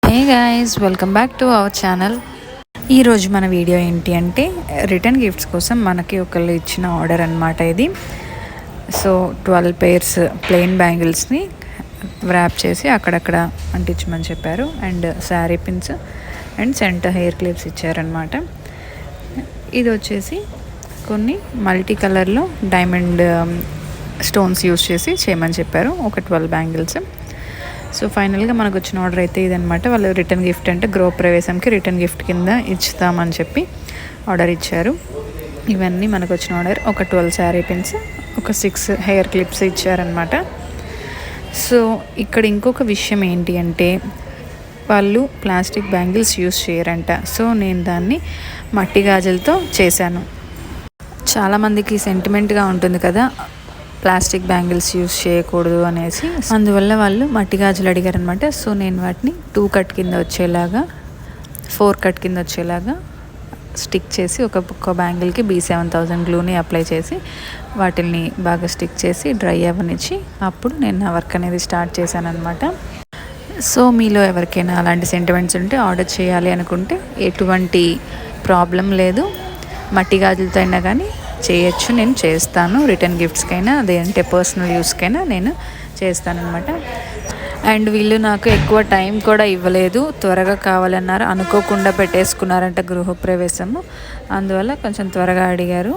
Hey guys, welcome back to our channel. ఈరోజు మన video ఏంటి అంటే రిటర్న్ గిఫ్ట్స్ కోసం మనకి ఒకళ్ళు ఇచ్చిన ఆర్డర్ అనమాట ఇది. సో 12 pairs ప్లెయిన్ బ్యాంగిల్స్ని ర్యాప్ చేసి అక్కడక్కడ అంటించమని చెప్పారు. And sari pins and centre hair clips ఇచ్చారనమాట. ఇది వచ్చేసి కొన్ని మల్టీ కలర్లో డైమండ్ స్టోన్స్ యూస్ చేసి చేయమని చెప్పారు. ఒక 12 బ్యాంగిల్స్. సో ఫైనల్గా మనకు వచ్చిన ఆర్డర్ అయితే ఇదనమాట. వాళ్ళు రిటర్న్ గిఫ్ట్ అంటే గృహప్రవేశంకి రిటర్న్ గిఫ్ట్ కింద ఇస్తామని చెప్పి ఆర్డర్ ఇచ్చారు. ఇవన్నీ మనకు వచ్చిన ఆర్డర్. ఒక 12 శారీ పిన్స్, ఒక 6 హెయిర్ క్లిప్స్ ఇచ్చారనమాట. సో ఇక్కడ ఇంకొక విషయం ఏంటి అంటే వాళ్ళు ప్లాస్టిక్ బ్యాంగిల్స్ యూస్ చేయరంట. సో నేను దాన్ని మట్టి గాజులతో చేశాను. చాలామందికి సెంటిమెంట్గా ఉంటుంది కదా ప్లాస్టిక్ బ్యాంగిల్స్ యూస్ చేయకూడదు అనేసి. అందువల్ల వాళ్ళు మట్టి గాజులు అడిగారనమాట. సో నేను వాటిని 2 కట్ కింద వచ్చేలాగా 4 కట్ కింద వచ్చేలాగా స్టిక్ చేసి ఒక బ్యాంగిల్కి B7000 గ్లూని అప్లై చేసి వాటిని బాగా స్టిక్ చేసి డ్రై అవ్వనిచ్చి అప్పుడు నేను నా వర్క్ అనేది స్టార్ట్ చేశాను అనమాట. సో మీలో ఎవరికైనా అలాంటి సెంటిమెంట్స్ ఉంటే ఆర్డర్ చేయాలి అనుకుంటే ఎటువంటి ప్రాబ్లం లేదు. మట్టి గాజులతో అయినా కానీ చేయొచ్చు. నేను చేస్తాను. రిటర్న్ గిఫ్ట్స్కైనా అదేంటే పర్సనల్ యూస్కైనా నేను చేస్తానన్నమాట. అండ్ వీళ్ళు నాకు ఎక్కువ టైం కూడా ఇవ్వలేదు. త్వరగా కావాలన్నారు. అనుకోకుండా పెట్టేసుకున్నారంట గృహప్రవేశము. అందువల్ల కొంచెం త్వరగా అడిగారు.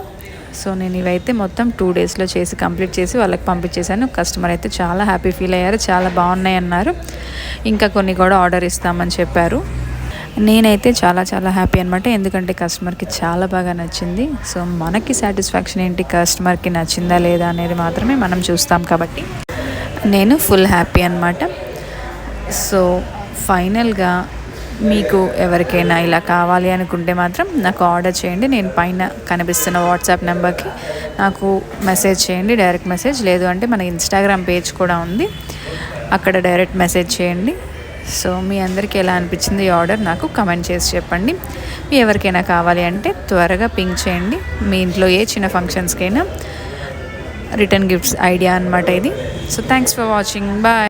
సో నేను ఇవైతే మొత్తం 2 డేస్లో చేసి కంప్లీట్ చేసి వాళ్ళకి పంపించేశాను. కస్టమర్ అయితే చాలా హ్యాపీ ఫీల్ అయ్యారు. చాలా బాగున్నాయి అన్నారు. ఇంకా కొన్ని కూడా ఆర్డర్ ఇస్తామని చెప్పారు. నేనైతే చాలా చాలా హ్యాపీ అనమాట. ఎందుకంటే కస్టమర్కి చాలా బాగా నచ్చింది. సో మనకి సాటిస్ఫాక్షన్ ఏంటి, కస్టమర్కి నచ్చిందా లేదా అనేది మాత్రమే మనం చూస్తాం. కాబట్టి నేను ఫుల్ హ్యాపీ అనమాట. సో ఫైనల్గా మీకు ఎవరికైనా ఇలా కావాలి అనుకుంటే మాత్రం నాకు ఆర్డర్ చేయండి. నేను పైన కనిపిస్తున్న వాట్సాప్ నెంబర్కి నాకు మెసేజ్ చేయండి, డైరెక్ట్ మెసేజ్. లేదు అంటే మన ఇన్స్టాగ్రామ్ పేజ్ కూడా ఉంది, అక్కడ డైరెక్ట్ మెసేజ్ చేయండి. సో మీ అందరికీ ఎలా అనిపించింది ఈ ఆర్డర్ నాకు కమెంట్ చేసి చెప్పండి. మీ ఎవరికైనా కావాలి అంటే త్వరగా పింక్ చేయండి. మీ ఇంట్లో ఏ చిన్న ఫంక్షన్స్కైనా రిటర్న్ గిఫ్ట్స్ ఐడియా అనమాట ఇది. So thanks for watching. Bye.